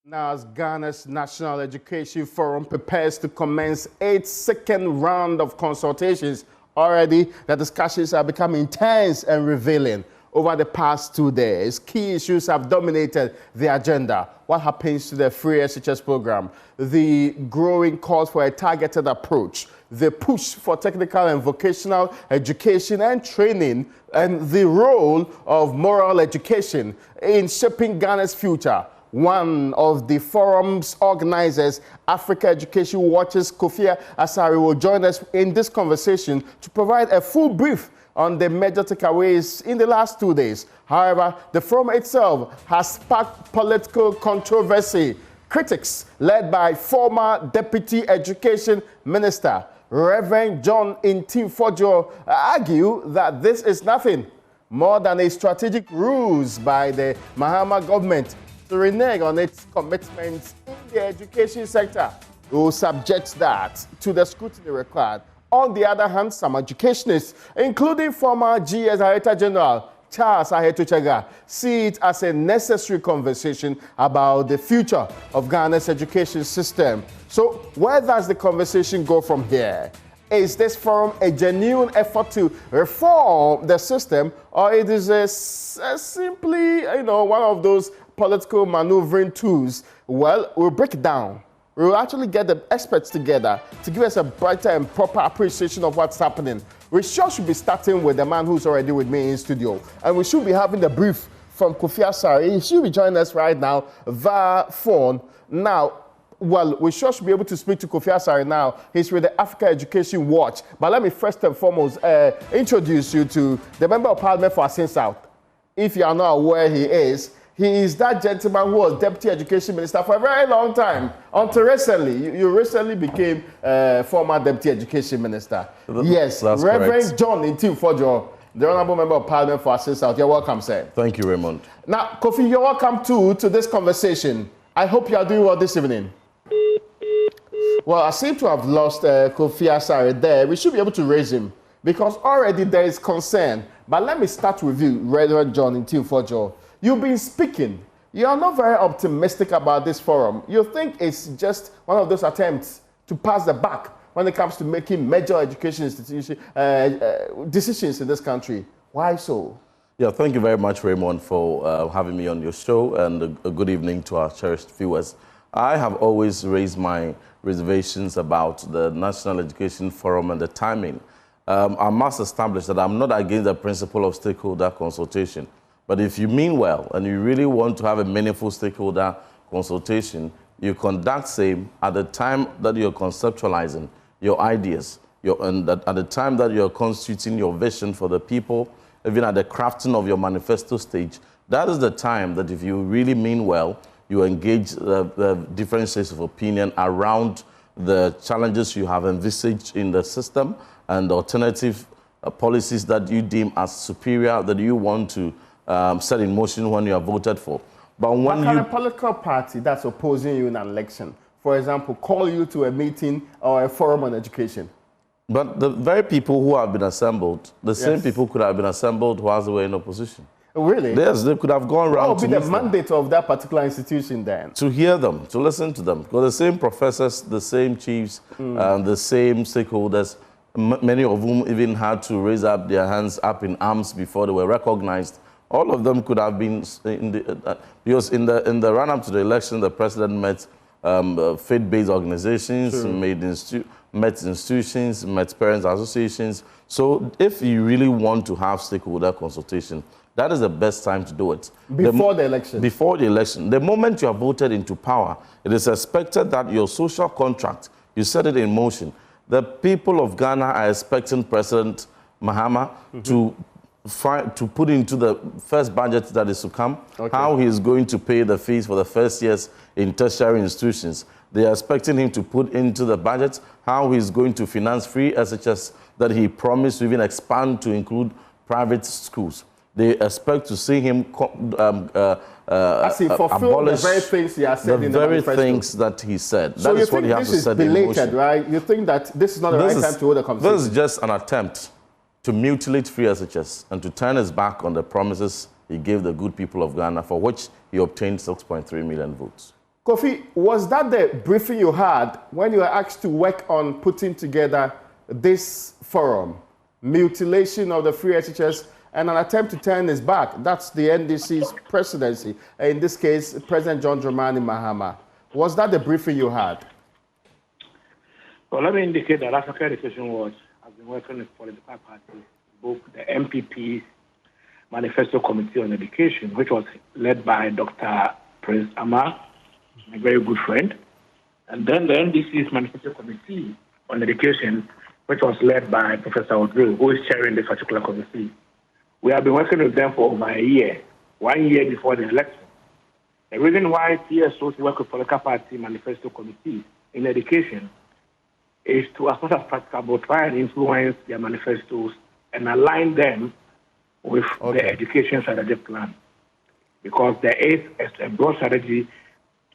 Now, as Ghana's National Education Forum prepares to commence its second round of consultations, already the discussions have become intense and revealing. Over the past 2 days, key issues have dominated the agenda. What happens to the free SHS program? The growing calls for a targeted approach, the push for technical and vocational education and training, and the role of moral education in shaping Ghana's future. One of the forum's organizers, Africa Education Watch's Kofi Asare, will join us in this conversation to provide a full brief on the major takeaways in the last 2 days. However, the forum itself has sparked political controversy. Critics, led by former Deputy Education Minister Reverend John Ntimfodjo, argue that this is nothing more than a strategic ruse by the Mahama government to renege on its commitments in the education sector. We will subject that to the scrutiny required. On the other hand, some educationists, including former GS Director General Charles Ahetochaga, see it as a necessary conversation about the future of Ghana's education system. So where does the conversation go from here? Is this forum a genuine effort to reform the system, or it is a simply, one of those political maneuvering tools? Well, we'll break it down. We'll actually get the experts together to give us a brighter and proper appreciation of what's happening. We sure should be starting with the man who's already with me in studio. And we should be having the brief from Kofi Asare. He should be joining us right now via phone. Now, well, we sure should be able to speak to Kofi Asare now. He's with the Africa Education Watch. But let me first and foremost introduce you to the Member of Parliament for Asin South. If you are not aware he is that gentleman who was Deputy Education Minister for a very long time, until recently. You recently became former Deputy Education Minister. Yes, that's Reverend correct. John Ntimfodjo, the Honourable Member of Parliament for Asin South. You're welcome, sir. Thank you, Raymond. Now, Kofi, you're welcome to this conversation. I hope you are doing well this evening. Well, I seem to have lost Kofi Asare there. We should be able to raise him because already there is concern. But let me start with you, Reverend John Ntimfodjo. You've been speaking. You are not very optimistic about this forum. You think it's just one of those attempts to pass the buck when it comes to making major education institution decisions in this country. Why so? Yeah, thank you very much, Raymond, for having me on your show, and a good evening to our cherished viewers. I have always raised my reservations about the National Education Forum and the timing. I must establish that I'm not against the principle of stakeholder consultation. But if you mean well and you really want to have a meaningful stakeholder consultation, you conduct same at the time that you're conceptualizing your ideas, and at the time that you're constituting your vision for the people, even at the crafting of your manifesto stage. That is the time that if you really mean well, you engage the differences of opinion around the challenges you have envisaged in the system and the alternative policies that you deem as superior, that you want to set in motion when you are voted for. But when can a political party that's opposing you in an election, for example, call you to a meeting or a forum on education? But the very people who have been assembled, the same people could have been assembled whilst they were in opposition. Really? Yes, they could have gone around. What would be the mandate of that particular institution then? To hear them, to listen to them. Because the same professors, the same chiefs, and the same stakeholders, many of whom even had to raise up their hands up in arms before they were recognized. All of them could have been because in the run-up to the election, the president met faith-based organizations, met institutions, met parents associations. So if you really want to have stakeholder consultation, that is the best time to do it. Before the election? Before the election. The moment you are voted into power, it is expected that your social contract, you set it in motion. The people of Ghana are expecting President Mahama to put into the first budget that is to come, how he is going to pay the fees for the first years in tertiary institutions. They are expecting him to put into the budget how he is going to finance free SHS that he promised to even expand to include private schools. They expect to see him as he fulfilled the very things he has said in the manifesto. The very things that he said. So that is what he has to set in motion. So you think this is belated, right? You think that this is not the right time to hold a conversation? This is just an attempt to mutilate free SHS and to turn his back on the promises he gave the good people of Ghana, for which he obtained 6.3 million votes. Kofi, was that the briefing you had when you were asked to work on putting together this forum? Mutilation of the free SHS and an attempt to turn his back. That's the NDC's presidency. In this case, President John Dramani Mahama. Was that the briefing you had? Well, let me indicate that Africa Education Watch has been working with political parties, both the MPP's Manifesto Committee on Education, which was led by Dr. Prince Amar, my very good friend, and then the NDC's Manifesto Committee on Education, which was led by Professor Odru, who is chairing this particular committee. We have been working with them for over a year, 1 year before the election. The reason why TSOs work with political party manifesto committees in education is to, as much as practicable, try and influence their manifestos and align them with the education strategy plan. Because there is a broad strategy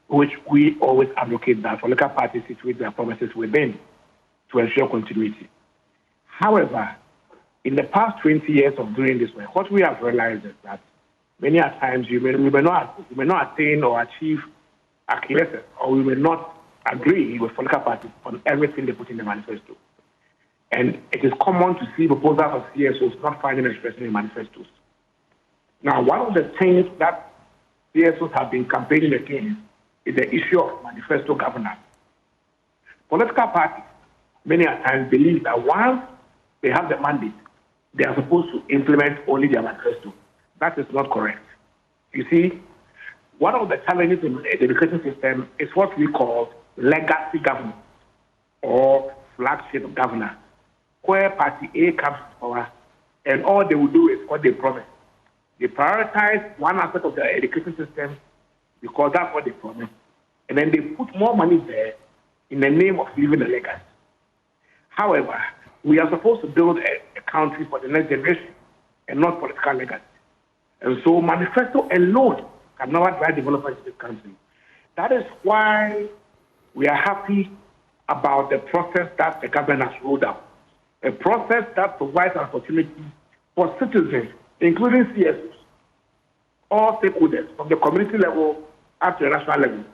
which we always advocate that political parties situate their promises within to ensure continuity. However, in the past 20 years of doing this work, what we have realized is that many a times we may not attain or achieve acquiescence, or we may not agree with political parties on everything they put in the manifesto. And it is common to see proposals of CSOs not finding expression in manifestos. Now, one of the things that CSOs have been campaigning against is the issue of manifesto governance. Political parties, many a times, believe that once they have the mandate, they are supposed to implement only their manifesto. That is not correct. You see, one of the challenges in the education system is what we call legacy governance or flagship governance, where party A comes to power and all they will do is what they promise. They prioritize one aspect of the education system because that's what they promise, and then they put more money there in the name of leaving a legacy. However, we are supposed to build a country for the next generation and not political legacy. And so manifesto alone can never drive development in this country. That is why we are happy about the process that the government has rolled out. A process that provides an opportunity for citizens, including CSOs, all stakeholders from the community level up to the national level,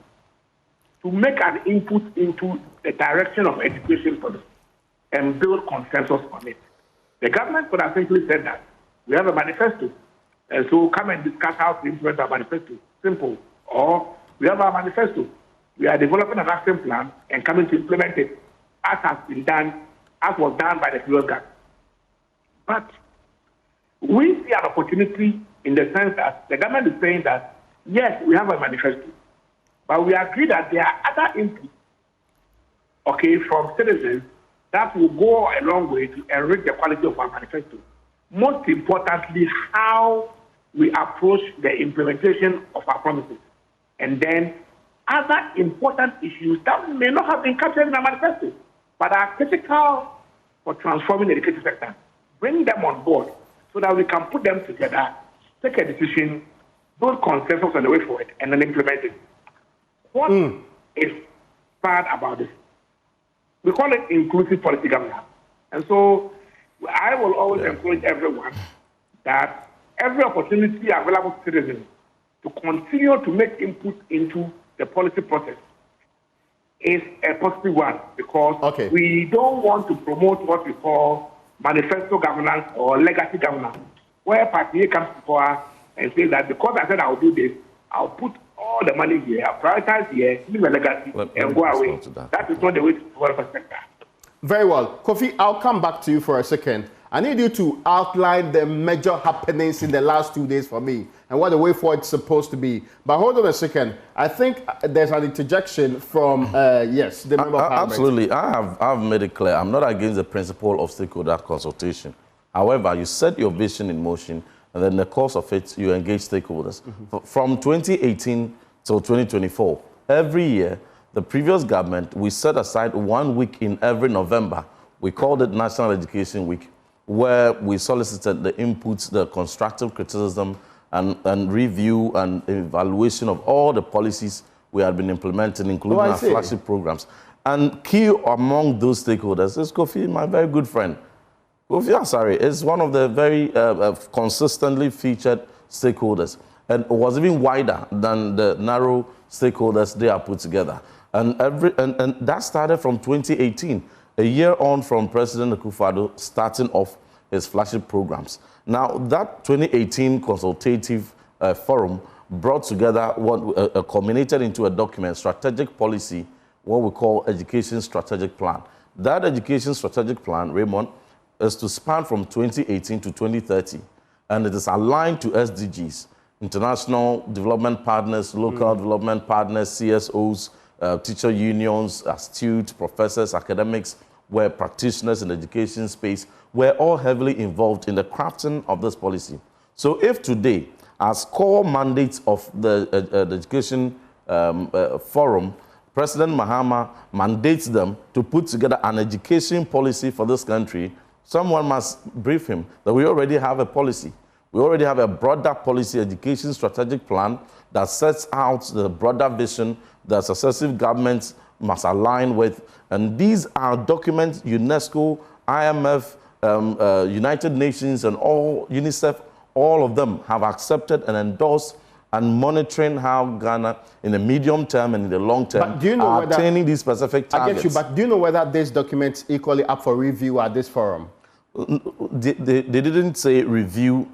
to make an input into the direction of education policy and build consensus on it. The government could have simply said that we have a manifesto, and so come and discuss how to implement our manifesto. Simple. Or we have our manifesto, we are developing an action plan and coming to implement it as has been done, as was done by the previous government. But we see an opportunity in the sense that the government is saying that, yes, we have a manifesto, but we agree that there are other inputs, from citizens that will go a long way to enrich the quality of our manifesto. Most importantly, how we approach the implementation of our promises. And then other important issues that may not have been captured in our manifesto, but are critical for transforming the education sector. Bring them on board so that we can put them together, take a decision, build consensus on the way forward, and then implement it. What is bad about this? We call it inclusive policy governance. And so I will always encourage everyone that every opportunity available to citizens to continue to make input into the policy process is a positive one, because we don't want to promote what we call manifesto governance or legacy governance, where party A comes to power and says that because I said I'll do this, I'll put all the money here, I'll prioritize here, leave a legacy, and go away. That is not the way to develop a sector. Very well. Kofi, I'll come back to you for a second. I need you to outline the major happenings in the last 2 days for me and what the way forward is supposed to be. But hold on a second. I think there's an interjection from, yes, the member of Parliament. Absolutely. I've made it clear. I'm not against the principle of stakeholder consultation. However, you set your vision in motion, and then in the course of it, you engage stakeholders. From 2018 till 2024, every year, the previous government, we set aside 1 week in every November. We called it National Education Week, where we solicited the inputs, the constructive criticism, and review and evaluation of all the policies we had been implementing, including our flagship programs. And key among those stakeholders is Kofi, my very good friend. Kofi Asare is one of the very consistently featured stakeholders, and was even wider than the narrow stakeholders they are put together. And that started from 2018, a year on from President Akufo-Addo starting off his flagship programs. Now, that 2018 consultative forum brought together culminated into a document, strategic policy, what we call education strategic plan. That education strategic plan, Raymond, is to span from 2018 to 2030, and it is aligned to SDGs, international development partners, local development partners, CSOs, teacher unions, astute professors, academics, where practitioners in the education space were all heavily involved in the crafting of this policy. So if today, as core mandates of the education forum, President Mahama mandates them to put together an education policy for this country, someone must brief him that we already have a policy. We already have a broader policy education strategic plan that sets out the broader vision that successive governments must align with. And these are documents UNESCO, IMF, United Nations, and UNICEF, all of them have accepted and endorsed and monitoring how Ghana, in the medium term and in the long term, are attaining these specific targets. I get you, but do you know whether these documents equally up for review at this forum? They didn't say review.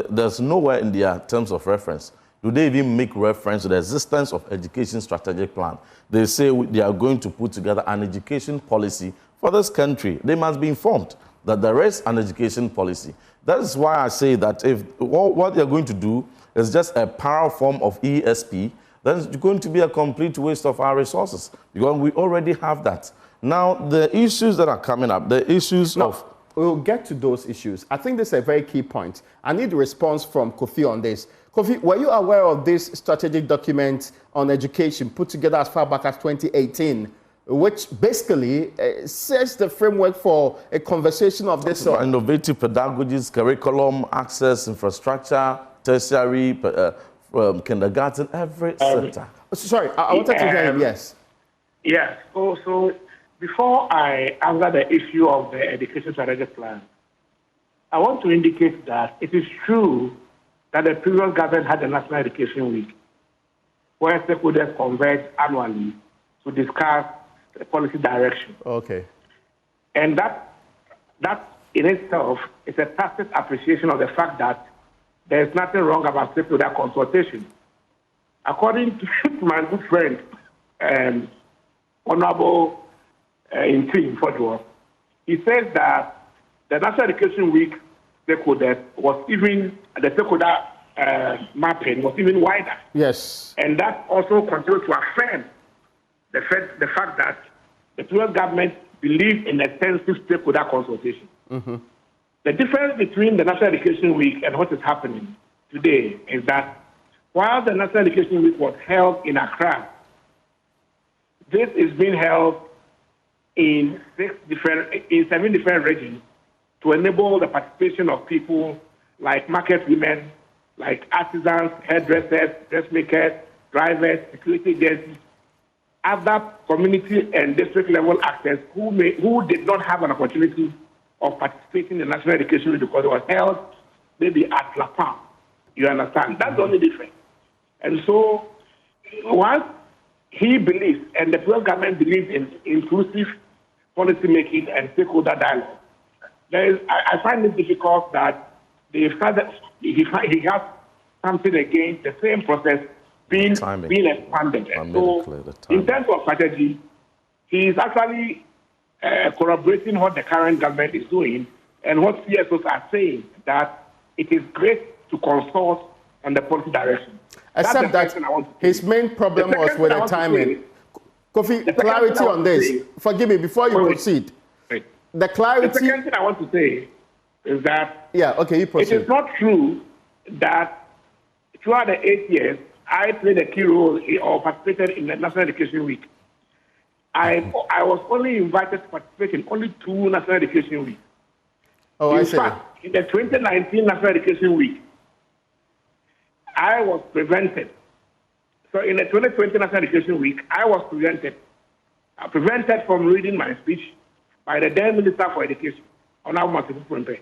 There's nowhere in their terms of reference do they even make reference to the existence of education strategic plan. They say they are going to put together an education policy for this country. They must be informed that there is an education policy. That is why I say that if what they're going to do is just a power form of ESP, then it's going to be a complete waste of our resources, because we already have that. Now, the issues that are coming up, the issues of... We'll get to those issues. I think this is a very key point. I need a response from Kofi on this. Kofi, were you aware of this strategic document on education put together as far back as 2018, which basically sets the framework for a conversation of this sort? Innovative pedagogies, curriculum, access, infrastructure, tertiary, kindergarten, every sector. Sorry, I wanted to hear him, yes. Yes, so before I answer the issue of the education strategic plan, I want to indicate that it is true that the previous government had a National Education Week, where stakeholders converge annually to discuss the policy direction. Okay. And that in itself is a tacit appreciation of the fact that there is nothing wrong about stakeholder consultation. According to my good friend, Honorable in Fordwell, he says that the National Education Week stakeholders was even, the stakeholder mapping was even wider. Yes. And that also continues to affirm the fact that the previous government believed in extensive stakeholder consultation. Mm-hmm. The difference between the National Education Week and what is happening today is that while the National Education Week was held in Accra, this is being held in 7 different regions to enable the participation of people like market women, like artisans, hairdressers, dressmakers, drivers, security agencies, other community and district level actors who did not have an opportunity of participating in the National Education Week because it was held maybe at La Palma. You understand? That's the only difference. And so once he believes, and the previous government believes in inclusive policy making and stakeholder dialogue, I find it difficult that he has something against the same process being expanded. And so, in terms of strategy, he is actually corroborating what the current government is doing and what CSOs are saying, that it is great to consult on the policy direction. Except that his main problem was with the timing. Kofi, clarity on this. Forgive me, before you proceed. The clarity... The second thing I want to say is that... Yeah, okay, you proceed. It is not true that throughout the 8 years, I played a key role or participated in the National Education Week. I was only invited to participate in only 2 National Education Weeks. Oh, I see. In fact, in the 2019 National Education Week, I was prevented. So in the 2020 National Education Week, I was prevented from reading my speech by the then Minister for Education, Honorable Matifu.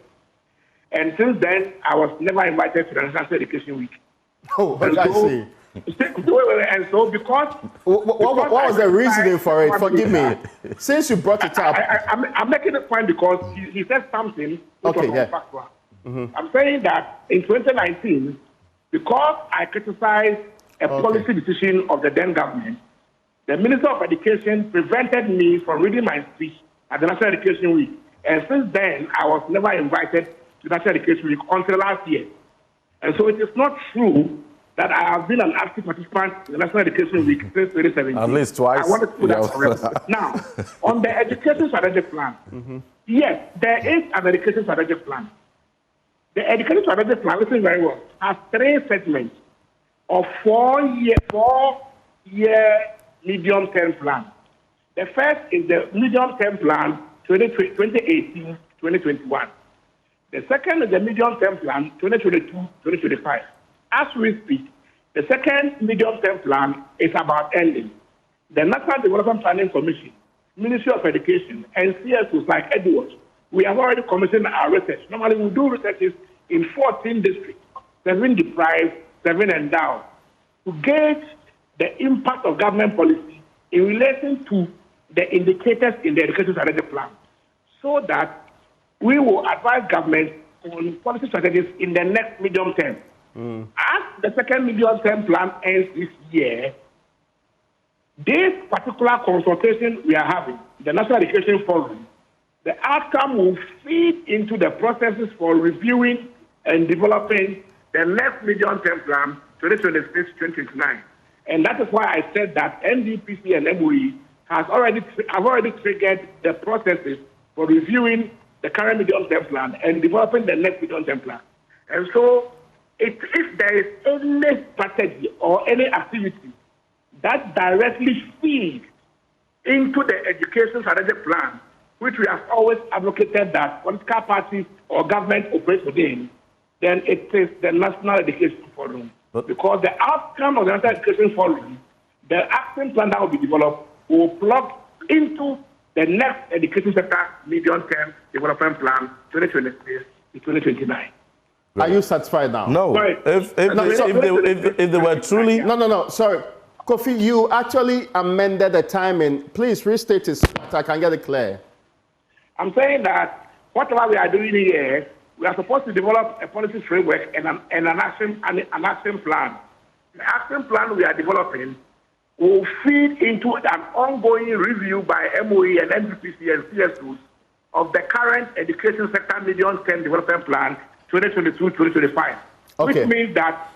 And since then, I was never invited to the National Education Week. Oh, I see. And so because... What was the reasoning for it? Forgive me. Since you brought it up... I'm making a point because he said something which was factual. I'm saying that in 2019, because I criticized a policy decision of the then government, the Minister of Education prevented me from reading my speech at the National Education Week. And since then, I was never invited to National Education Week until last year. And so it is not true that I have been an active participant in the National Education Week since 2017. At least twice. I wanted to put that correct. Now, on the education strategic plan, yes, there is an education strategic plan. The education strategic plan, listen very well, has 3 segments of 4-year medium-term plan. The first is the medium-term plan 2018-2021. The second is the medium-term plan 2022-2025. As we speak, the second medium-term plan is about ending. The National Development Planning Commission, Ministry of Education, and CSOs like Edwards, we have already commissioned our research. Normally, we do researches in 14 districts, 7 deprived, 7 endowed, to gauge the impact of government policy in relation to the indicators in the education strategic plan, so that we will advise government on policy strategies in the next medium term. As the second medium term plan ends this year, this particular consultation we are having, the National Education Forum, the outcome will feed into the processes for reviewing and developing the next medium term plan, 2026-2029. And that is why I said that NDPC and MOE have already triggered the processes for reviewing the current medium term plan and developing the next medium term plan. And so, if there is any strategy or any activity that directly feeds into the education strategic plan, which we have always advocated that political parties or government operate within, then it is the National Education Forum. Because the outcome of the National Education Forum, the action plan that will be developed, will plug into the next education sector medium-term development plan, 2026 to 2029. Are you satisfied now? No. Sorry. If they were truly... No. Sorry. Kofi, you actually amended the timing. Please restate it so that I can get it clear. I'm saying that whatever we are doing here, we are supposed to develop a policy framework and an action plan. The action plan we are developing will feed into an ongoing review by MOE and NDPC and CSOs of the current education sector medium-term development plan 2022-2025, which means that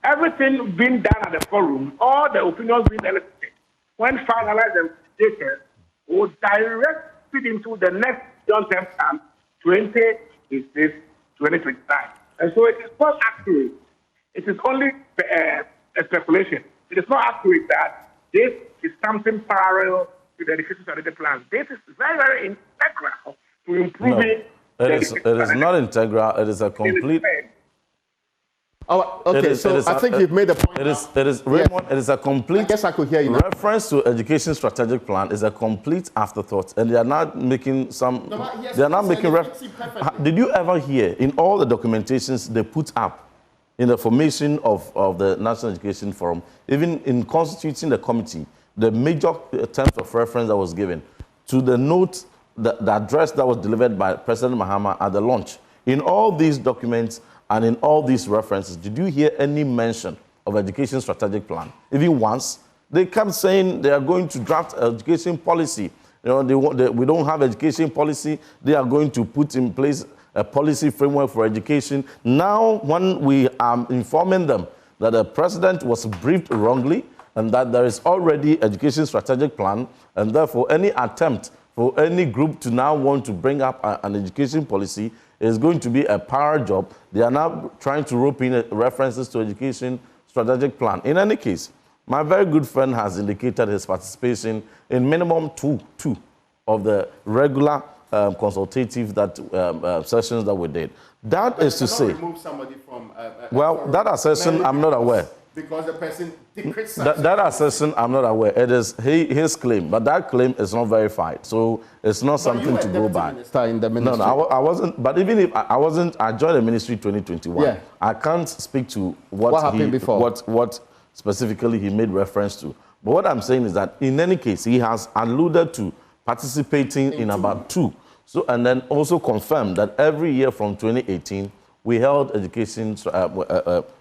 everything being done at the forum, all the opinions being elicited, when finalized and stated, will directly feed into the next medium-term plan 2026-2029. And so it is not accurate. It is only a speculation. It is not accurate that this is something parallel to the education strategic plan. This is very, very integral to improving. It is not integral. It is a complete. Oh, okay. I think you've made a point. It is Raymond. It is a complete. I guess I could hear you. Reference to education strategic plan is a complete afterthought, and they are not making some. They are not making reference. Did you ever hear in all the documentations they put up in the formation of the National Education Forum, even in constituting the committee, the major terms of reference that was given to the note, the address that was delivered by President Mahama at the launch? In all these documents and in all these references, did you hear any mention of education strategic plan? Even once, they kept saying they are going to draft education policy. You know, we don't have education policy. They are going to put in place a policy framework for education. Now, when we are informing them that the president was briefed wrongly and that there is already education strategic plan, and therefore any attempt for any group to now want to bring up an education policy is going to be a power job. They are now trying to rope in references to education strategic plan. In any case, my very good friend has indicated his participation in minimum two of the regular consultative sessions that we did. That is to say, remove somebody from, well, that assessment I'm not aware. Because the person that assessment I'm not aware. It is his claim, but that claim is not verified, so it's not something to go by. In the ministry. No, I wasn't. But even if I wasn't, I joined the ministry 2021. Yeah. I can't speak to what happened before. What specifically he made reference to. But what I'm saying is that in any case, he has alluded to participating in about 2. So, and then also confirmed that every year from 2018, we held education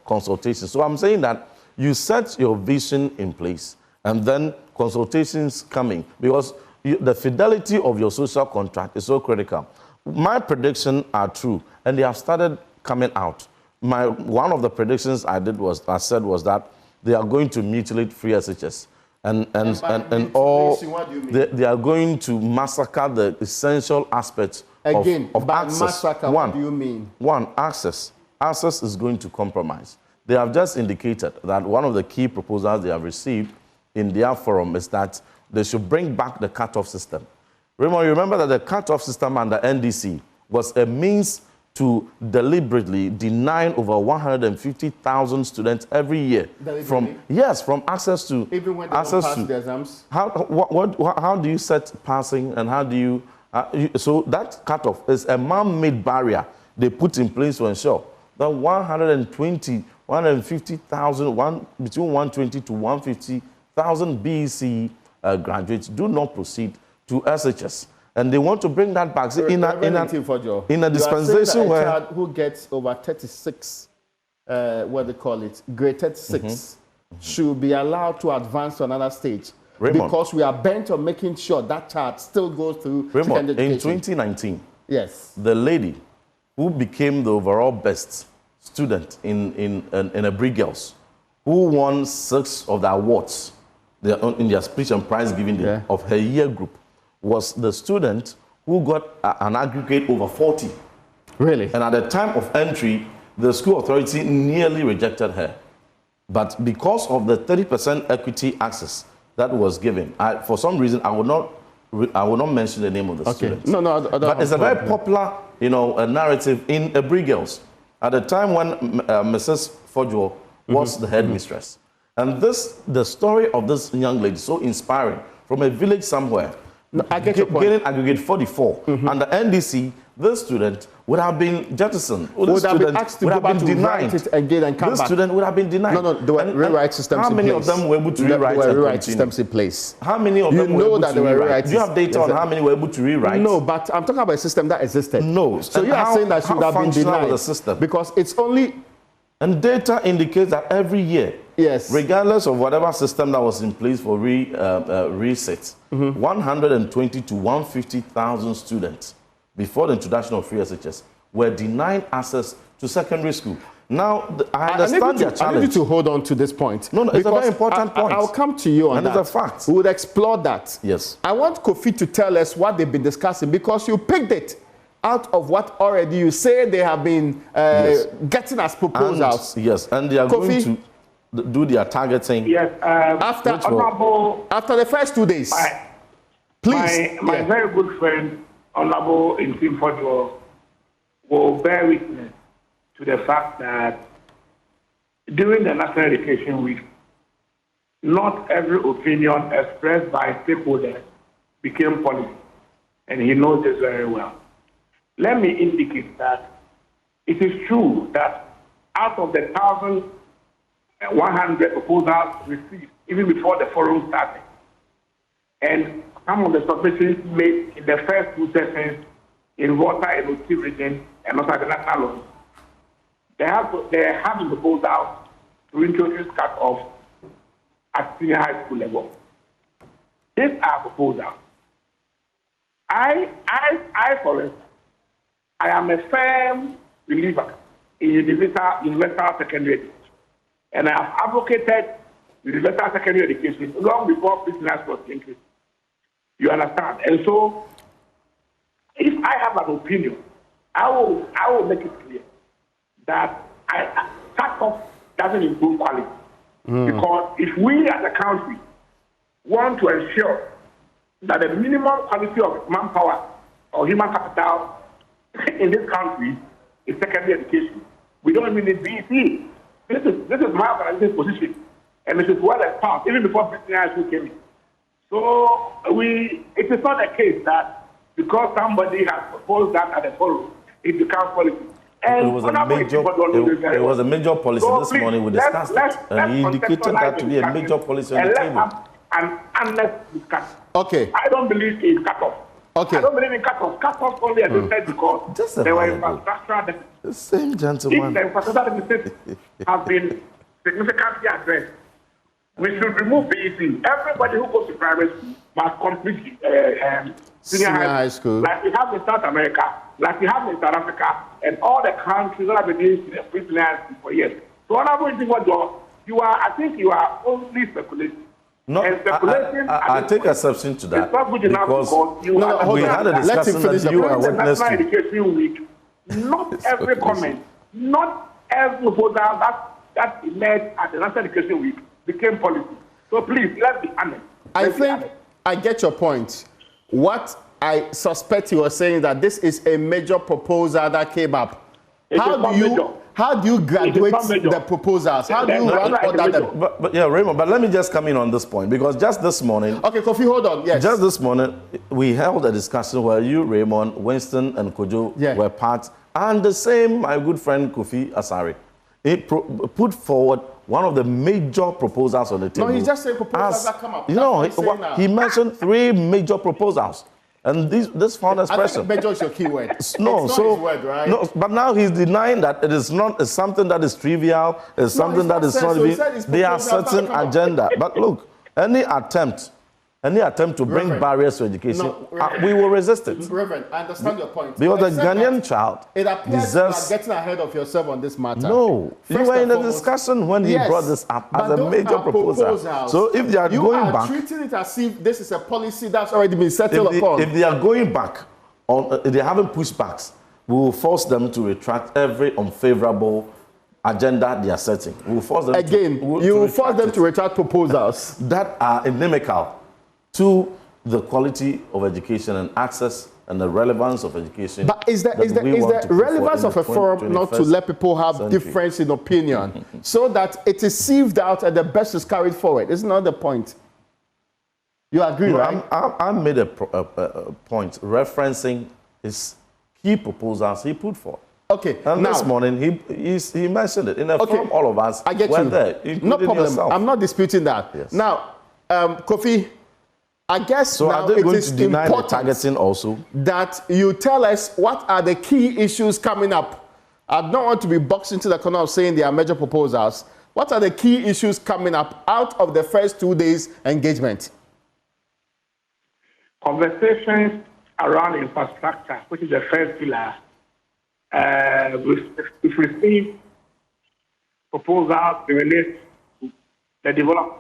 consultations. So I'm saying that you set your vision in place and then consultations coming because the fidelity of your social contract is so critical. My predictions are true and they have started coming out. One of the predictions I said was that they are going to mutilate free SHS. And all they are going to massacre the essential aspects of access. Massacre, what do you mean? One, access. Access is going to compromise. They have just indicated that one of the key proposals they have received in their forum is that they should bring back the cutoff system. Raymond, you remember that the cutoff system under NDC was a means to deliberately deny over 150,000 students every year from access to even when they don't pass the exams. How do you set passing and how do you so that cutoff is a man-made barrier they put in place to ensure that 150,000 between 120 to 150,000 BEC graduates do not proceed to SHS. And they want to bring that back in a dispensation where... a child who gets over 36, what they call it, grade 36, should be allowed to advance to another stage. Raymond, because we are bent on making sure that child still goes through Raymond, in 2019, yes, the lady who became the overall best student in a Brig Girls, who won 6 of the awards in their speech and prize giving day of her year group, was the student who got an aggregate over 40. Really? And at the time of entry, the school authority nearly rejected her. But because of the 30% equity access that was given, for some reason, I will not mention the name of the student. No, but it's a very popular, narrative in Brig Girls. At the time when Mrs. Fojo was the headmistress. And the story of this young lady, so inspiring, from a village somewhere, getting aggregate 44. Under NDC, this student would have been jettisoned. Would have been asked to go back to write it again and come back. This student would have been denied. No, there were rewrite systems in place. How many of them were able to rewrite? There were rewrite systems in place. How many of them were able to rewrite? Do you have data on how many were able to rewrite? No, but I'm talking about a system that existed. No. So you are saying that should have been denied. The system? Because it's only... And data indicates that every year, yes, regardless of whatever system that was in place for reset, 120 to 150,000 students before the introduction of free SHS were denied access to secondary school. Now, I understand their challenge. I need you to hold on to this point. No, it's a very important point. I'll come to you on that. And it's a fact. We would explore that. Yes. I want Kofi to tell us what they've been discussing because you picked it out of what already you say they have been getting as proposals. And they are going to do their targeting. Yes. After the first 2 days. Please. My very good friend, Honorable Intim Fojo, will bear witness to the fact that during the National Education Week, not every opinion expressed by stakeholders became policy. And he knows this very well. Let me indicate that it is true that out of the 1,100 proposals received, even before the forum started, and some of the submissions made in the first 2 sessions in water and OT region and also at the national level, there have been proposals to introduce cut-off at senior high school level. These are proposals. I, for instance, I am a firm believer in universal secondary education. And I have advocated universal secondary education long before business was increased. You understand? And so, if I have an opinion, I will make it clear that cut-off doesn't improve quality. Because if we as a country want to ensure that the minimum quality of manpower or human capital in this country is secondary education, we don't even need BEC. This is my organization's position, and this is well established even before business came in. So it is not a case that because somebody has proposed that at the forum, it becomes policy. And it was a major policy. So this please, morning we discussed it, and he indicated that to be a major policy on the table. Let's have an honest discussion. Okay. I don't believe in cut-off. Okay. I don't believe in cut-off. Cut-off only existed because there were infrastructure. The same gentleman. If the infrastructure deficit has been significantly addressed, we should remove BEC. Everybody who goes to private school must complete senior high school. Like we have in South America, like we have in South Africa, and all the countries that have been doing free financing for years. So what I'm going to do, I think you are only speculating. No, I take exception to that because we had a discussion that you are witness to. Education Week, not every comment, not every proposal that emerged at the National Education Week became policy. So please, let's be honest. I think I get your point. What I suspect you are saying that this is a major proposal that came up. How do you graduate the proposals? How do you rank order them? But yeah, Raymond, but let me just come in on this point because just this morning. Okay, Kofi, hold on. Yes. Just this morning, we held a discussion where you, Raymond, Winston, and Kojo were part, and the same, my good friend Kofi Asare, he put forward one of the major proposals on the table. No, he just said proposals that come up. You know, he mentioned 3 major proposals. And this found expression. I think major is your keyword. No, it's not his word, right? No, but now he's denying that it is not. It's something that is trivial. It's something that is not even. They are certain agenda. But look, any attempt to bring barriers to education, we will resist it. Reverend, I understand your point. Because the Ghanaian child deserves... You are getting ahead of yourself on this matter. No, you were in a discussion when he brought this up as a major proposal. So if they are going back... You are treating it as if this is a policy that's already been settled upon. If they are going back, if they haven't pushed back, we will force them to retract every unfavorable agenda they are setting. We will force them you will force them to retract proposals that are inimical to the quality of education and access and the relevance of education. But is the relevance of a forum not to let people have difference in opinion so that it is sieved out and the best is carried forward? Isn't that the point? You agree, right? I made a point referencing his key proposals he put forth. Okay. And this morning he mentioned it in a forum. All of us were there, including no problem. yourself. I'm not disputing that. Yes. Now, Kofi, I guess so now are they it going is to deny important the targeting also? That you tell us what are the key issues coming up. I don't want to be boxed into the corner of saying they are major proposals. What are the key issues coming up out of the first 2 days engagement? Conversations around infrastructure, which is the first pillar. We've received proposals related to the development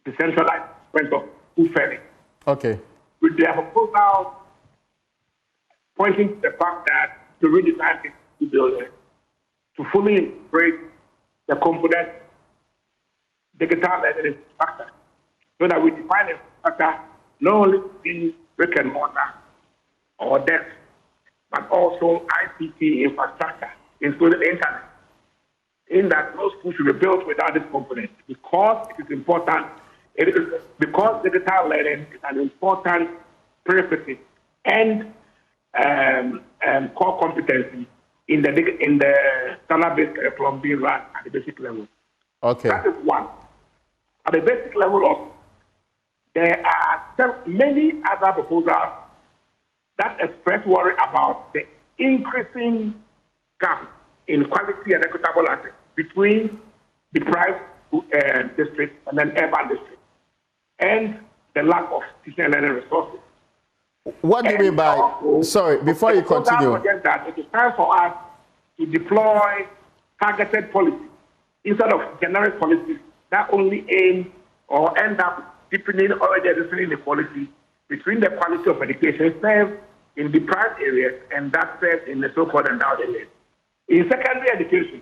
decentralized of UPfront. Okay. With their proposal pointing to the fact that to redesign the building, to fully embrace the component digital learning infrastructure, so that we define infrastructure not only in brick and mortar or desk, but also ICT infrastructure, including the internet, in that no school should be built without this component because it is important. Because digital learning is an important prerequisite and core competency in the standard-based curriculum being run at the basic level. Okay. That is one. At the basic level, there are many other proposals that express worry about the increasing gap in quality and equitable access between the private districts and then urban districts, and the lack of teaching and learning resources. What do you mean by... Sorry, before you continue. That it is time for us to deploy targeted policies instead of generic policies that only aim or end up deepening already existing inequality between the quality of education served in deprived areas and that served in the so-called endowed areas. In secondary education,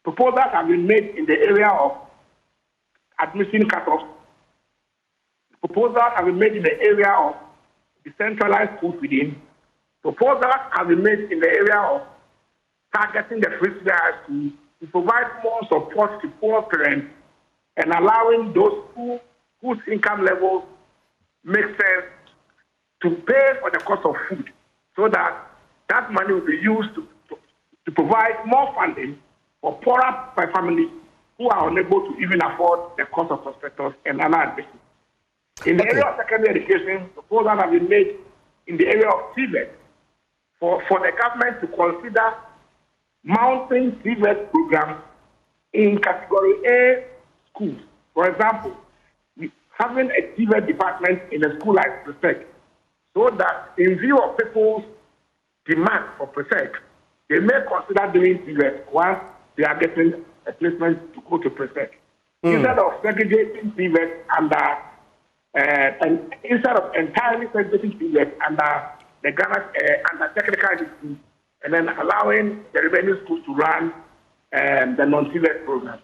proposals have been made in the area of admission cutoffs. Proposals have been made in the area of decentralized school feeding. Proposals have been made in the area of targeting the free high school to provide more support to poor parents and allowing those whose income levels make sense to pay for the cost of food so that that money will be used to provide more funding for poorer families who are unable to even afford the cost of prospectus and other admissions. In the area of secondary education, proposals have been made in the area of TVET for the government to consider mounting TVET programs in category A schools. For example, having a TVET department in a school like Prefect, so that in view of people's demand for Prefect, they may consider doing TVET once they are getting a placement to go to Prefect. Instead of segregating TVET under and instead of entirely segregating TVET under the Ghana under technical schools, and then allowing the remaining schools to run the non-TVET program.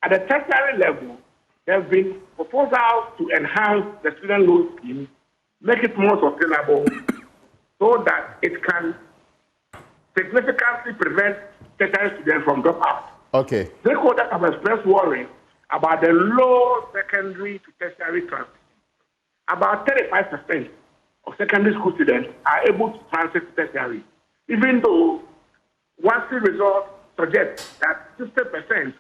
At the tertiary level, there have been proposals to enhance the student loan scheme, make it more sustainable, so that it can significantly prevent tertiary students from dropping out. Okay. Stakeholders have expressed worry about the low secondary to tertiary transition. About 35% of secondary school students are able to transit to tertiary, even though WASI results suggest that 60%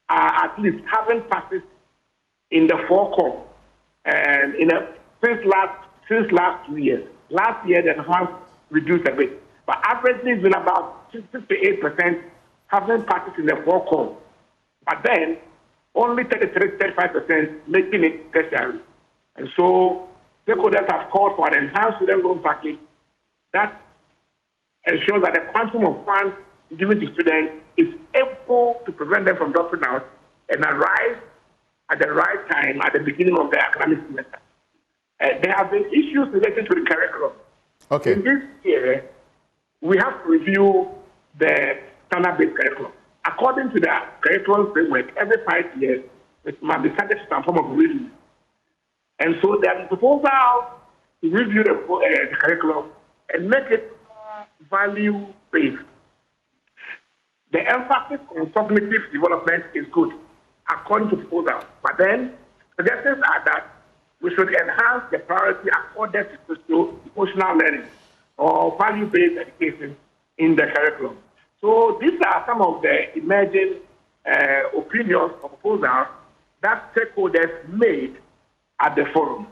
are at least having passes in the forecourt and since last 2 years. Last year, the enhanced reduced a bit, but averagely it's been about 68% having passes in the forecourt, but then only 35% making it tertiary. And so stakeholders have called for an enhanced student loan package that ensures that the quantum of funds given to students is able to prevent them from dropping out and arrive at the right time at the beginning of the academic semester. There have been issues related to the curriculum. Okay. In this year, we have to review the standard-based curriculum. According to the curriculum framework, every 5 years, it must be subject to some form of review. And so there is a proposal to review the curriculum and make it value-based. The emphasis on cognitive development is good, according to proposal. But then, suggestions are that we should enhance the priority accorded to social-emotional learning or value-based education in the curriculum. So these are some of the emerging opinions or proposals that stakeholders made at the forum.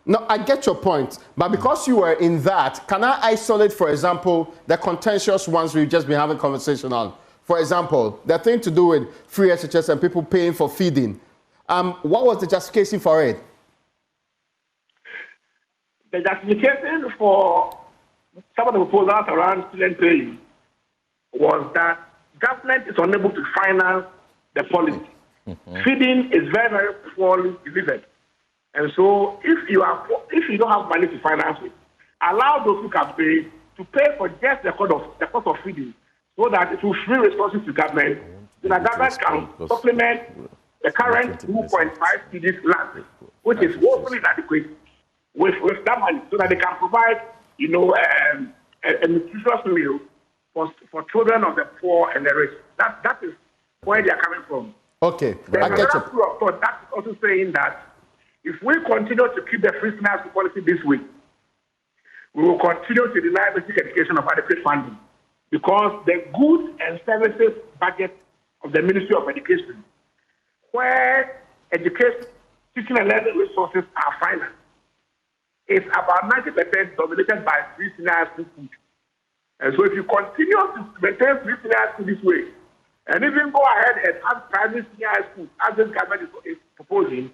No, I get your point, but because you were in that, can I isolate, for example, the contentious ones we've just been having conversation on? For example, the thing to do with free SHS and people paying for feeding. What was the justification for it? The justification for some of the proposals around student paying was that government is unable to finance the policy. Feeding is very, very poorly delivered. And so if you don't have money to finance it, allow those who can pay to pay for just the cost of feeding, so that it will free resources to government, so that government can supplement the current 2.5 CDs land, which is woefully inadequate, with that money, so that they can provide, a nutritious meal for children of the poor and the rich. That is where they are coming from. Okay, There's I get another school of thought that's also saying that if we continue to keep the free senior school policy this way, we will continue to deny basic education of adequate funding, because the goods and services budget of the Ministry of Education, where education, teaching and learning resources are financed, is about 90% dominated by free senior school food. And so if you continue to maintain free senior school this way, and even go ahead and have private senior schools, as this government is proposing,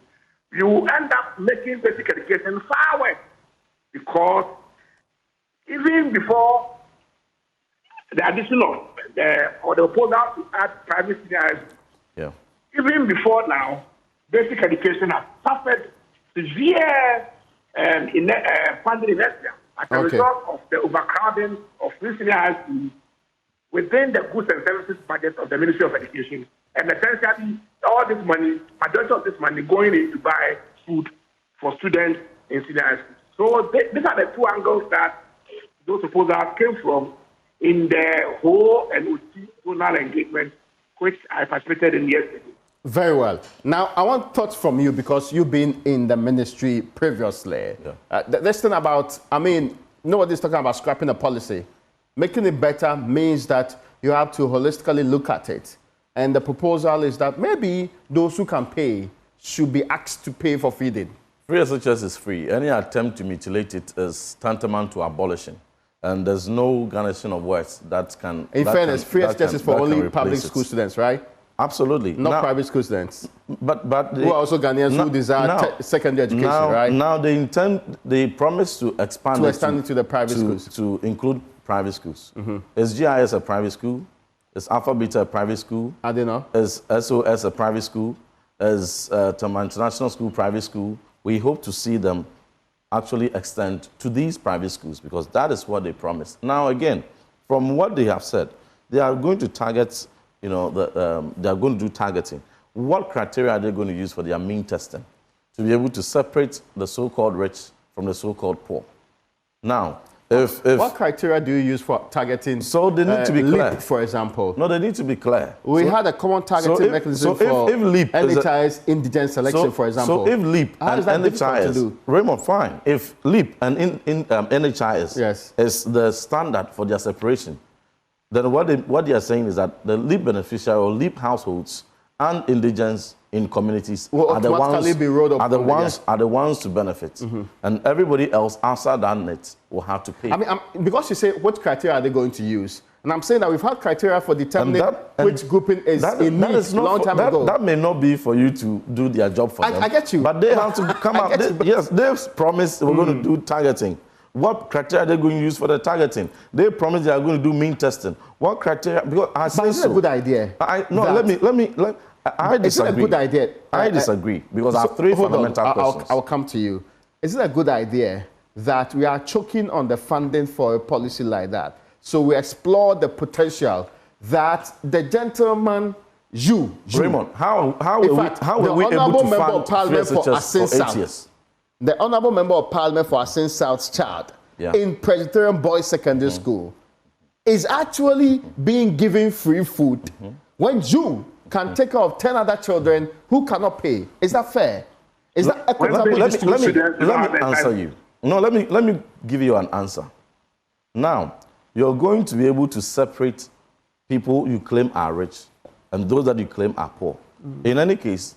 you will end up making basic education far worse. Because even before the addition of the proposal to add private senior schools, even before now, basic education has suffered severe funding inertia as a result of the overcrowding of free senior high schools within the goods and services budget of the Ministry of Education, and essentially all this money, majority of this money going in to buy food for students in senior high schools. So these are the two angles that those proposals came from in the whole NOT zonal engagement, which I participated in yesterday. Very well. Now, I want thoughts from you, because you've been in the ministry previously. This thing about, nobody's talking about scrapping a policy. Making it better means that you have to holistically look at it. And the proposal is that maybe those who can pay should be asked to pay for feeding. Free SHS is free. Any attempt to mutilate it is tantamount to abolition. And there's no garnishing of words that can... In fairness, free SHS is for only public school students, right? Absolutely. Not private school students. But who are also Ghanaians who desire secondary education, right? Now they promise to expand into the private schools. To include private schools. Is GIS a private school? Is Alpha Beta a private school? I don't know. Is SOS a private school? Is Tama International School private school? We hope to see them actually extend to these private schools because that is what they promised. Now, again, from what they have said, they are going to target, they are going to do targeting. What criteria are they going to use for their mean testing to be able to separate the so-called rich from the so-called poor? Now, what criteria do you use for targeting? So they need to be clear. LEAP, for example. No, they need to be clear. We had a common targeting mechanism for NHI's indigent selection, for example. So if LEAP and NHIS, Raymond, fine. If LEAP and NHIS is the standard for their separation, then what they are saying is that the LEAP beneficiary or LEAP households and indigents in communities are the ones to benefit. And everybody else outside that net will have to pay. I mean, because you say, what criteria are they going to use? And I'm saying that we've had criteria for determining which grouping is in need a long time ago. That may not be for you to do their job for them. I get you. But they have to come out. Yes, they've promised we're going to do targeting. What criteria are they going to use for the targeting? They promised they are going to do mean testing. What criteria? Because I say it's a good idea. I disagree. Is it a good idea? I disagree because I have three fundamental questions. I'll come to you. Is it a good idea that we are choking on the funding for a policy like that? So we explore the potential that the gentleman, Raymond, how were we able to fund free SHS for 8 years? The Honourable Member of Parliament for Asin South Chad in Presbyterian Boys Secondary School is actually being given free food when you can take care of 10 other children who cannot pay. Is that fair? Is that equitable? Let me answer you. No, let me give you an answer. Now, you're going to be able to separate people you claim are rich and those that you claim are poor. In any case,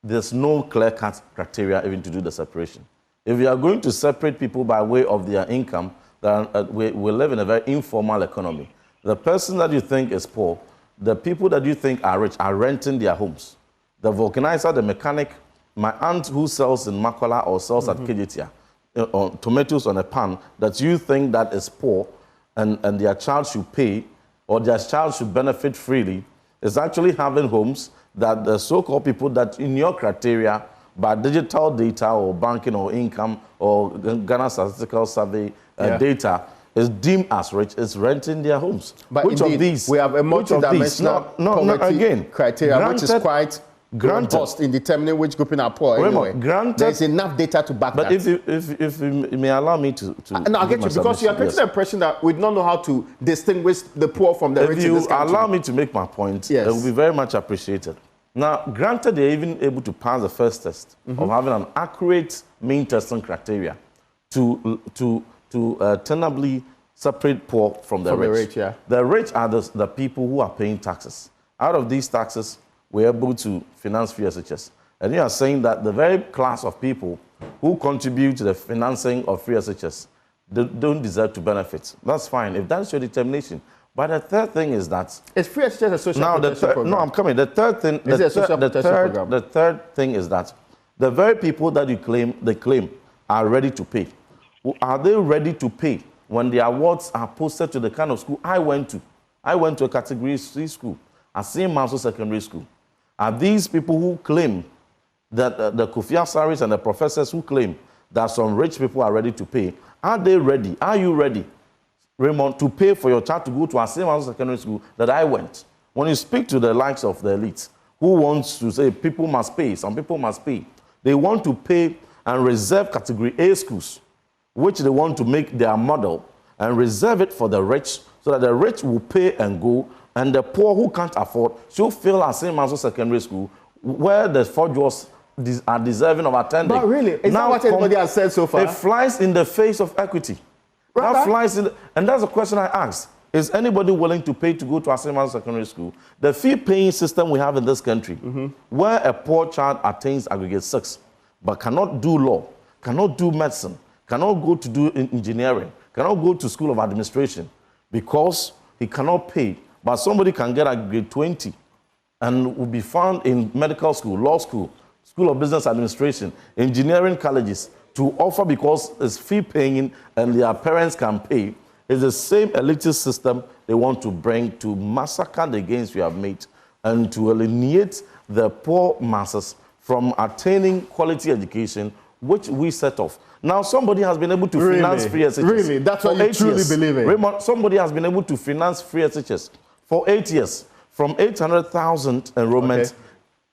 there's no clear-cut criteria even to do the separation. If you are going to separate people by way of their income, then we live in a very informal economy. The person that you think is poor, the people that you think are rich are renting their homes. The vulcanizer, the mechanic, my aunt who sells in Makola or sells at Kejitia, tomatoes on a pan, that you think that is poor and their child should pay or their child should benefit freely, is actually having homes that the so-called people that in your criteria, by digital data or banking or income or Ghana Statistical Survey data, is deemed as rich, is renting their homes. But which of these? We have a multidimensional poverty criteria, which is quite robust in determining which grouping are poor. Anyway, there's enough data to back that. But if you may allow me to no, I get you, because you are getting the impression that we don't know how to distinguish the poor from the rich in this country. If you allow me to make my point, it will be very much appreciated. Now, granted, they're even able to pass the first test of having an accurate mean testing criteria to tenably separate poor from the rich. The rich are the people who are paying taxes. Out of these taxes, we're able to finance free SHS. And you are saying that the very class of people who contribute to the financing of free SHS don't deserve to benefit. That's fine, if that's your determination. But the third thing is that... Is free SHS a social protection program? No, I'm coming. The third thing... The third thing is that the very people that they claim are ready to pay. Are they ready to pay when the awards are posted to the kind of school I went to? I went to a Category C school, a St. Marcel's Secondary School. Are these people who claim that the Kofi Asaris and the professors who claim that some rich people are ready to pay, are they ready? Are you ready, Raymond, to pay for your child to go to a St. Marcel's Secondary School that I went? When you speak to the likes of the elites, who wants to say people must pay, some people must pay, they want to pay and reserve Category A schools, which they want to make their model and reserve it for the rich so that the rich will pay and go, and the poor who can't afford should fill at St. Marcel's Secondary School where the forgers are deserving of attending. But really, is that what everybody has said so far? It flies in the face of equity. That flies in and that's the question I asked. Is anybody willing to pay to go to Assignment Secondary School? The fee-paying system we have in this country, where a poor child attains aggregate 6, but cannot do law, cannot do medicine, cannot go to do engineering, cannot go to School of Administration because he cannot pay, but somebody can get aggregate 20 and will be found in medical school, law school, School of Business Administration, engineering colleges to offer because it's fee-paying and their parents can pay. It's the same elitist system they want to bring to massacre the gains we have made and to alienate the poor masses from attaining quality education, which we set off. Now, somebody has been able to finance free SHS. Really? That's what you truly believe in? Raymond, somebody has been able to finance free SHS for 8 years, from 800,000 enrollment,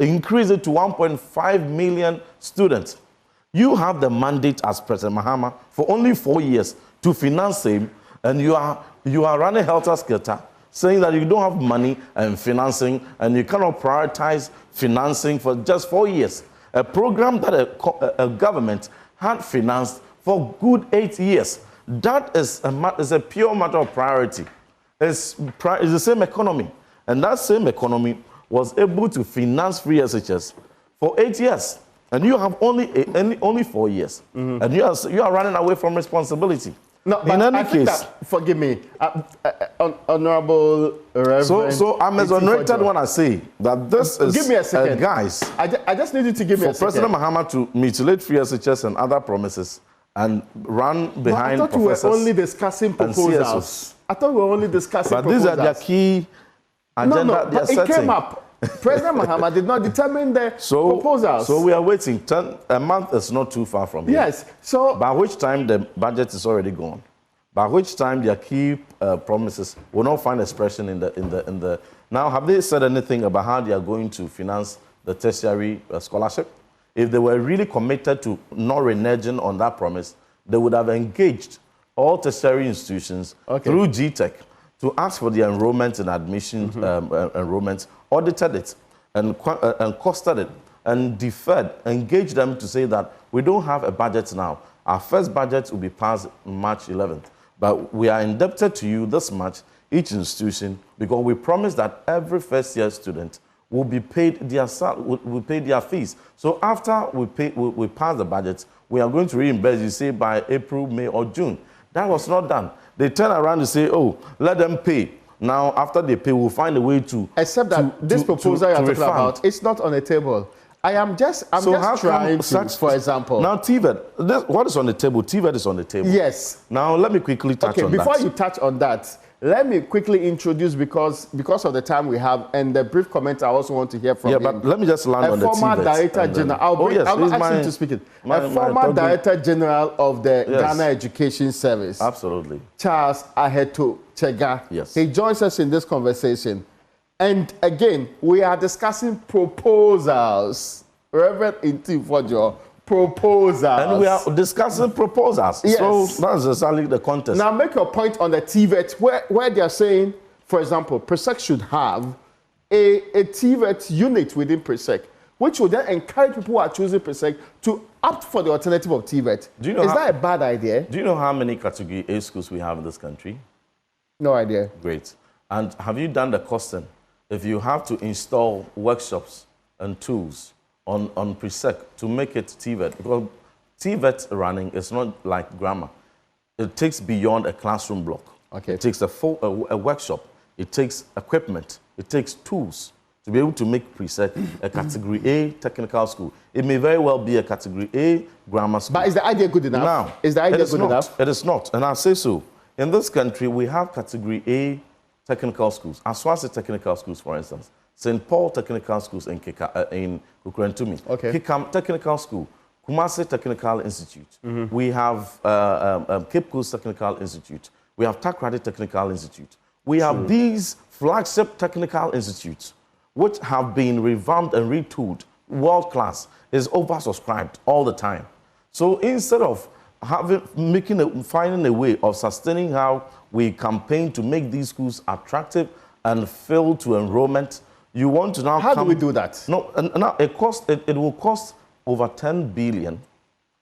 increase it to 1.5 million students. You have the mandate as President Mahama for only 4 years to finance same, and you are running helter-skelter, saying that you don't have money and financing, and you cannot prioritize financing for just 4 years. A program that a government had financed for good 8 years. That is a pure matter of priority. It's the same economy. And that same economy was able to finance free SHS for 8 years. And you have only 4 years. And you are running away from responsibility. No, but in any case, forgive me, Honorable Reverend. So I'm exonerated when I say that this is, give me a second, guys. I just need you to give me a second. For President Mahama to mutilate free SHS and other promises and run behind I thought we were only discussing proposals. I thought we were only discussing proposals. But these are their key agenda. No, but it came up. President Mahama did not determine the proposals. So we are waiting. A month is not too far from here. Yes. So by which time the budget is already gone. By which time their key promises will not find expression in the. Now, have they said anything about how they are going to finance the tertiary scholarship? If they were really committed to not reneging on that promise, they would have engaged all tertiary institutions through GTech to ask for the enrollment and admission enrollments, audited it, and costed it, and deferred, engaged them to say that we don't have a budget now. Our first budget will be passed March 11th, but we are indebted to you this much, each institution, because we promised that every first-year student will be paid their fees. So after we pass the budget, we are going to reimburse you, say, by April, May, or June. That was not done. They turn around and say, oh, let them pay. Now, after they pay, we'll find a way to... Except that this proposal you're talking about, it's not on the table. I'm just trying to, for example... Now, TVET, what is on the table? TVET is on the table. Yes. Now, let me quickly touch on that. Before you touch on that, let me quickly introduce, because of the time we have, and the brief comment I also want to hear from him. But let me just land on the TVET. A former Director General... I'll ask him to speak it. A former Director General of the Ghana Education Service. Absolutely. Charles Aheto Chega. Yes. He joins us in this conversation. And again, we are discussing proposals. Reverend Inti-Fojo, proposals. And we are discussing proposals. Yes. So that's exactly the context. Now make your point on the TVET, where they are saying, for example, PRESEC should have a TVET unit within PRESEC, which would then encourage people who are choosing PRESEC to opt for the alternative of TVET. Is that a bad idea? Do you know how many Category A schools we have in this country? No idea. Great. And have you done the costing? If you have to install workshops and tools on PRESEC to make it TVET, because TVET running is not like grammar. It takes beyond a classroom block. Okay. It takes a workshop. It takes equipment. It takes tools to be able to make PRESEC a Category A technical school. It may very well be a Category A grammar school. But is the idea good enough? Now, is the idea good enough? It is not, and I'll say so. In this country, we have Category A technical schools. Aswasi Technical Schools, for instance. St. Paul Technical Schools in Kukurentumi. Okay. Kikam Technical School. Kumasi Technical Institute. We have Cape Coast Technical Institute. We have Takrady Technical Institute. We have these flagship technical institutes, which have been revamped and retooled, world class, is oversubscribed all the time. So instead of finding a way of sustaining how we campaign to make these schools attractive and fill to enrollment, you want to now How do we do that? No, and now it will cost over 10 billion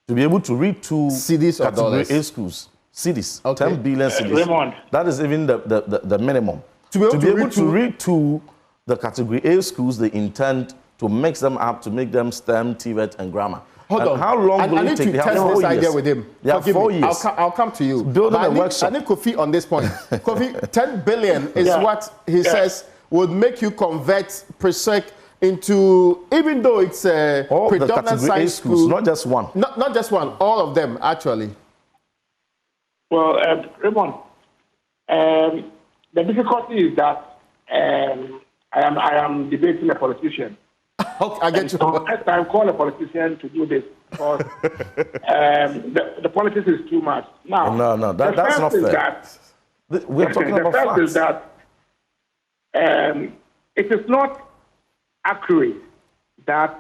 to be able to retool Category A schools. cedis, Okay. 10 billion cedis. Raymond. That is even the minimum. To be able to read to the category A schools, they intend to mix them up to make them STEM, TVET, and grammar. Hold on. How long will I it need take? to They have test 4 this years. idea with him. They have Forgive 4 me. years. I'll come to you. Building But a workshop. I need Kofi on this point. Kofi, 10 billion is what he says would make you convert PRESEC into, even though it's a All the predominant category A science schools, school. not just one. Not just one, all of them, actually. Well, Raymond, the difficulty is that I am debating a politician. Okay, I get you. So next time, call a politician to do this because the politics is too much. Now, No, that's not fair. We're talking about the facts. fact is that it is not accurate that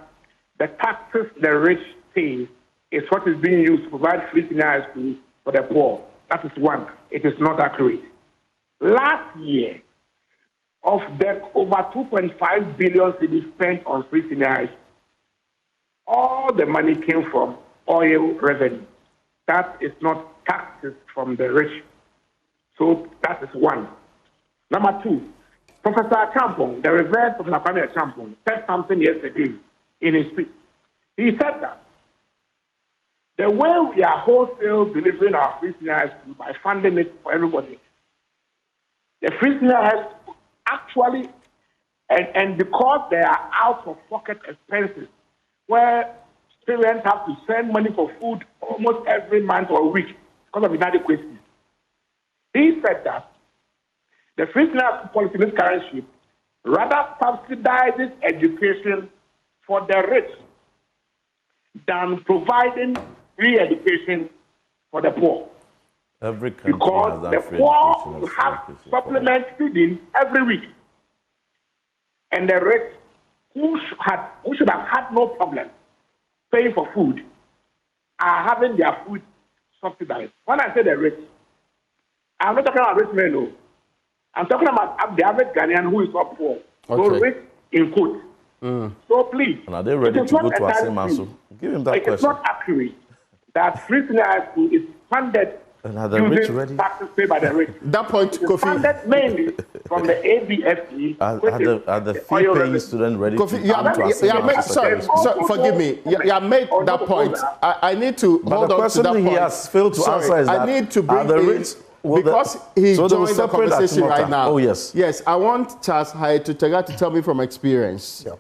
the taxes the rich pay is what is being used to provide free senior high schools for the poor. That is one. It is not accurate. Last year, of the over 2.5 billion cedis spent on free senior high schools, all the money came from oil revenue. That is not taxes from the rich. So that is one. Number two, Professor Achampong, the revered Professor Kwame Achampong, said something yesterday in his speech. He said that the way we are wholesale delivering our free senior high school by funding it for everybody, the free senior high school actually, and because they are out of pocket expenses, where parents have to send money for food almost every month or week because of inadequacy. He said that the free senior high school policy in this current shape rather subsidizes education for the rich than providing free education for the poor. Every country has Because that the free poor education will and have free education. supplement feeding every week. And the rich who should have had no problem paying for food are having their food subsidized. When I say the rich, I'm not talking about rich men, no. I'm talking about the average Ghanaian who is not poor. So Okay. rich in quotes. So please, And are they ready it is to not go to entirely Asemasu? true. Give him that It is question. not accurate that free senior high school is funded And are the rich using ready? taxes paid by the rich. That point, It is Kofi. funded mainly from the ABFE. Are the fee-paying students ready Kofi, to you come have, to you have made, Asemasu? sorry, forgive me. You have made that point. I need to But hold the on to question that he point. has failed to Sorry, answer is that I need to are bring the in, rich will the- because he so they will joined the separate at conversation Timota. right now. Oh, yes. Yes, I want Charles Hyde to tell me from experience. Yeah.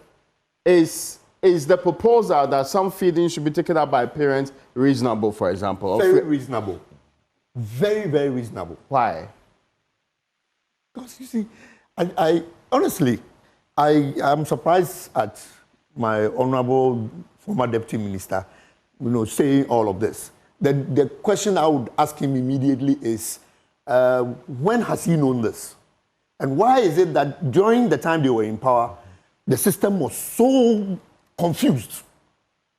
Is the proposal that some feeding should be taken up by parents reasonable, for example? Very reasonable. Very, very reasonable. Why? Because you see, I honestly, I am surprised at my honorable former deputy minister, saying all of this. The question I would ask him immediately is, when has he known this? And why is it that during the time they were in power, the system was so confused,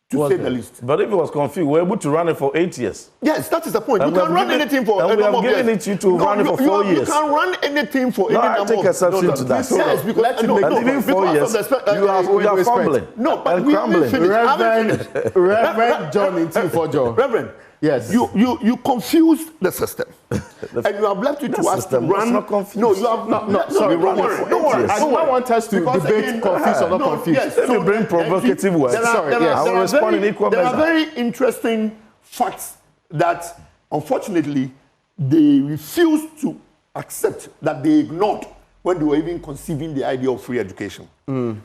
to say the least? But if it was confused, we were able to run it for 8 years. Yes, that is the point. And You we can have run given- anything for and a we have number of given years. it you to run it for 4 years. You can run anything for No, any I number take of exception to that. Yes, because Let him no, make no, And even 4 because years, of the you are fumbling No, but and we haven't crumbling. finished. Reverend John Intifojo. Reverend, Yes. You confused the system, and you have left it to us to system was run. not confused. No, you have not. Sorry, don't worry. Don't worry. I don't want us to Because debate again, confused or not no, confused. yes, Let me bring provocative words. Sorry, yes. I will respond in equal There are measure. very interesting facts that, unfortunately, they refuse to accept, that they ignored when they were even conceiving the idea of free education.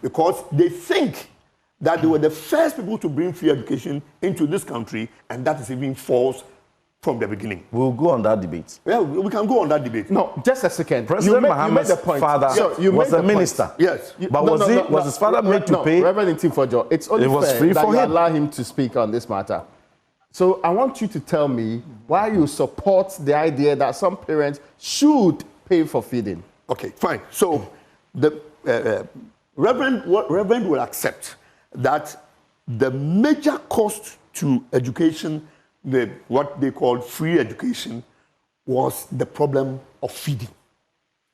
Because they think that they were the first people to bring free education into this country, and that is even false from the beginning. We'll go on that debate. Yeah, we can go on that debate. No, just a second. President you Mohammed's made the point. father You was made a the minister. point. Yes. But was his father made to pay? Reverend Intifojo, it's only It was fair free that for you him. allow him to speak on this matter. So I want you to tell me why you support the idea that some parents should pay for feeding. Okay, fine. So the Reverend will accept that the major cost to education, what they called free education, was the problem of feeding.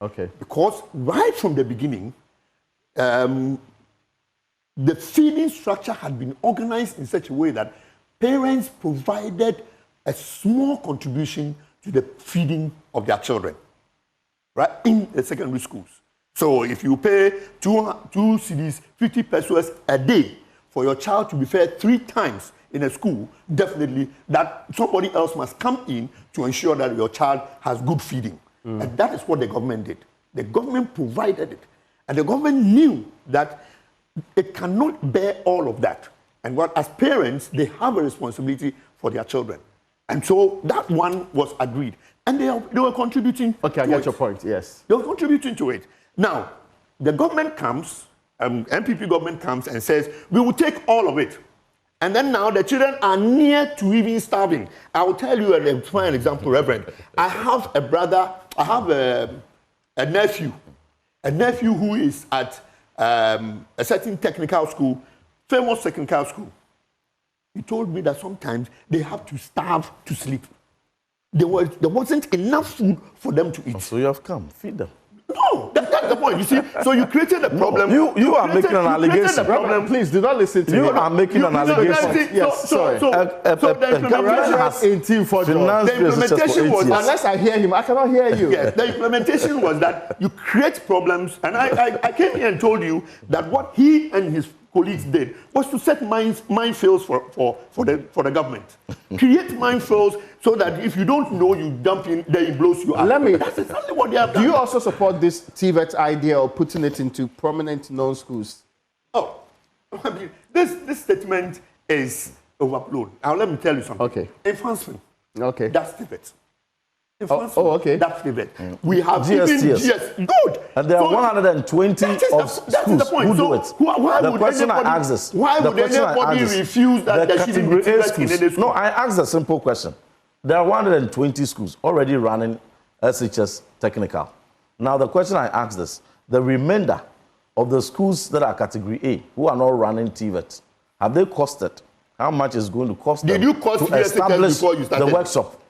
Okay. Because right from the beginning, the feeding structure had been organized in such a way that parents provided a small contribution to the feeding of their children, right, in the secondary schools. So if you pay 2 cedis, 50 pesos a day for your child to be fed 3 times in a school, definitely that somebody else must come in to ensure that your child has good feeding. And that is what the government did. The government provided it. And the government knew that it cannot bear all of that. And what, as parents, they have a responsibility for their children. And so that one was agreed. And they were contributing Okay, I get your point, yes. They were contributing to it. Now, the government comes, MPP government comes and says, we will take all of it. And then now the children are near to even starving. I will tell you a fine example, Reverend. I have a brother, I have a nephew who is at a certain technical school, famous technical school. He told me that sometimes they have to starve to sleep. There wasn't enough food for them to eat. So you have come, feed them. No, that's the point. You see, so you created a problem. No, you are making an allegation. Problem. Please do not listen to You me. are making an allegation. Yes, sorry. So the implementation was Unless I hear him, I cannot hear you. Yes, the implementation was that you create problems, and I came here and told you that what he and his colleagues did was to set minefields for the government. Create minefields so that if you don't know, you dump in, then it blows you up. That's exactly what they have done. Do you also support this TVET idea of putting it into prominent known schools? Oh, I mean, this statement is overblown. Now let me tell you something. Okay. Enhancement. Okay. That's TVET. Okay. That's TVET. We have GSTs. Good. And there are 120 of schools who do it. The question I ask is, why would anybody refuse that there shouldn't be TVET in any school? No, I asked a simple question. There are 120 schools already running SHS technical. Now the question I asked is, the remainder of the schools that are category A, who are not running TVET, have they costed? How much is going to cost them to establish the workshop?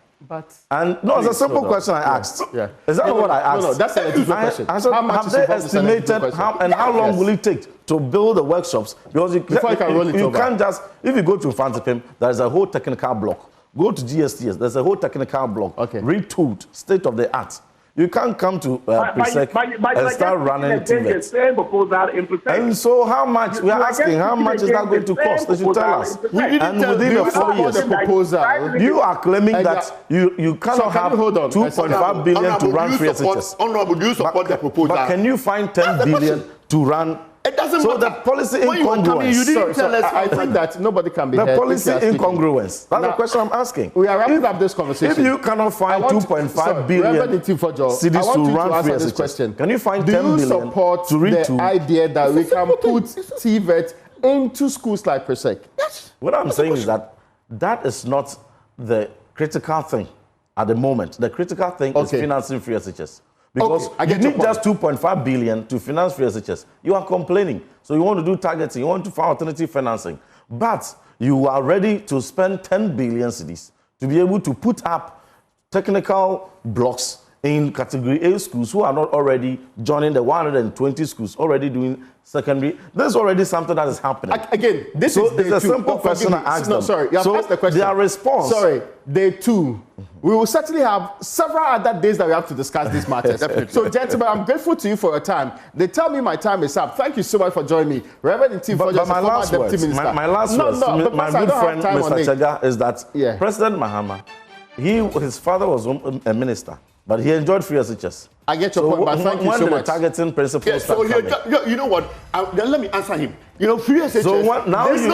And no, it's a simple question I asked. Yeah. Is that what I asked? No, that's a different question. Have they estimated how long will it take to build the workshops? Because you can't just, if you go to Fantipim, there is a whole technical block. Go to GSTS, there's a whole technical block, retooled, state of the art. You can't come to PRESEC and start running TVET. And so how much, we are asking, how much is that going to cost? They should tell us. And within the 4 years, proposal, you are claiming that you cannot have 2.5 billion to run free SHS. Honorable, do you support the proposal? But can you find 10 billion to run? It doesn't so matter. the policy incongruence. You didn't tell us. I think that nobody can be the heard. Policy incongruence. That's the question I'm asking. We are wrapping up this conversation. If you cannot find 2.5 billion cedis to run free SHS, can you find 10 billion to retool? Do you support the idea that we can put TVET into schools like PRESEC? Yes. What I'm saying is that is not the critical thing at the moment. The critical thing is financing free SHS. Because you need just 2.5 billion to finance free SHS. You are complaining. So you want to do targeting, you want to find alternative financing. But you are ready to spend 10 billion cedis to be able to put up technical blocks in category A schools who are not already joining the 120 schools already doing secondary. This is already something that is happening. Again, this is a simple question I asked them. Sorry, you have asked the question. Their response. Sorry, day 2. We will certainly have several other days that we have to discuss these matters. So, gentlemen, I'm grateful to you for your time. They tell me my time is up. Thank you so much for joining me. Reverend Acquah, but my last words, my last words, my good friend, Mr. Chega, is that President Mahama, his father was a minister. But he enjoyed free SHS. I get your point, but thank you so much. When the targeting principles start coming. You know what? Then let me answer him. You know, free SHS. So now you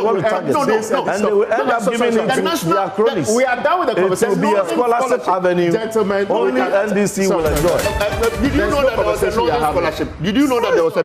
want to target this, and they will end up giving it to their cronies. We are done with the conversation. It will be a scholarship avenue. Gentlemen, only NDC will enjoy. Did you know that there was a scholarship? Did you know that there was a